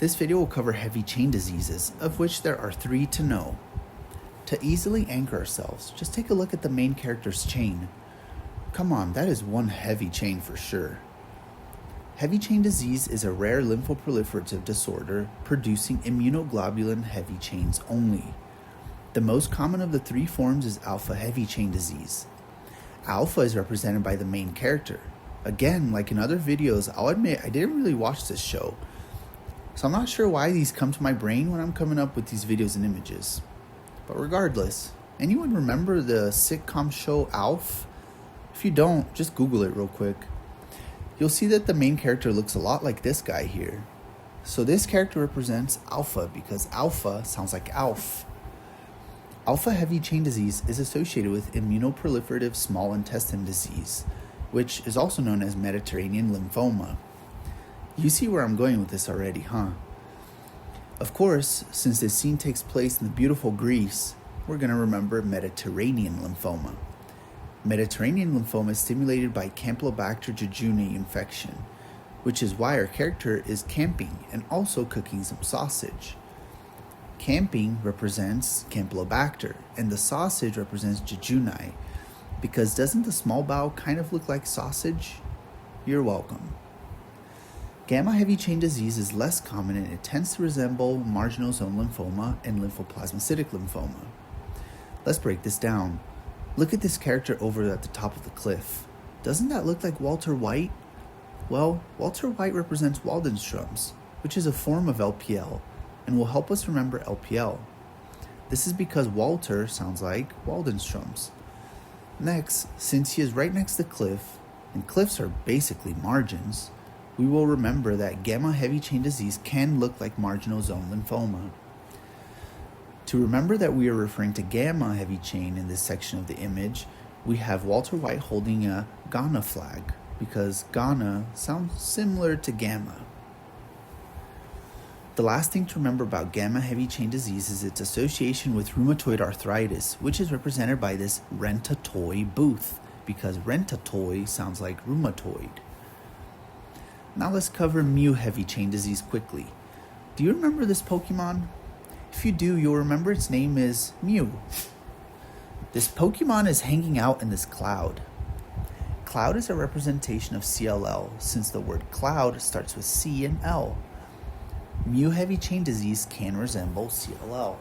This video will cover heavy chain diseases, of which there are 3 to know. To easily anchor ourselves, just take a look at the main character's chain. Come on, that is one heavy chain for sure. Heavy chain disease is a rare lymphoproliferative disorder producing immunoglobulin heavy chains only. The most common of the 3 forms is alpha heavy chain disease. Alpha is represented by the main character. Again, like in other videos, I'll admit I didn't really watch this show, so I'm not sure why these come to my brain when I'm coming up with these videos and images. But regardless, anyone remember the sitcom show Alf? If you don't, just Google it real quick. You'll see that the main character looks a lot like this guy here. So this character represents alpha because alpha sounds like Alf. Alpha heavy chain disease is associated with immunoproliferative small intestine disease, which is also known as Mediterranean lymphoma. You see where I'm going with this already, huh? Of course, since this scene takes place in the beautiful Greece, we're going to remember Mediterranean lymphoma. Mediterranean lymphoma is stimulated by Campylobacter jejuni infection, which is why our character is camping and also cooking some sausage. Camping represents Campylobacter, and the sausage represents jejuni, because doesn't the small bowel kind of look like sausage? You're welcome. Gamma heavy chain disease is less common and it tends to resemble marginal zone lymphoma and lymphoplasmacytic lymphoma. Let's break this down. Look at this character over at the top of the cliff. Doesn't that look like Walter White? Well, Walter White represents Waldenström's, which is a form of LPL, and will help us remember LPL. This is because Walter sounds like Waldenström's. Next, since he is right next to the cliff, and cliffs are basically margins, we will remember that gamma heavy chain disease can look like marginal zone lymphoma. To remember that we are referring to gamma heavy chain in this section of the image, we have Walter White holding a Ghana flag, because Ghana sounds similar to gamma. The last thing to remember about gamma heavy chain disease is its association with rheumatoid arthritis, which is represented by this rent-a-toy booth, because rent-a-toy sounds like rheumatoid. Now let's cover Mew heavy chain disease quickly. Do you remember this Pokemon? If you do, you'll remember its name is Mew. This Pokemon is hanging out in this cloud. Cloud is a representation of CLL, since the word cloud starts with C and L. Mew heavy chain disease can resemble CLL.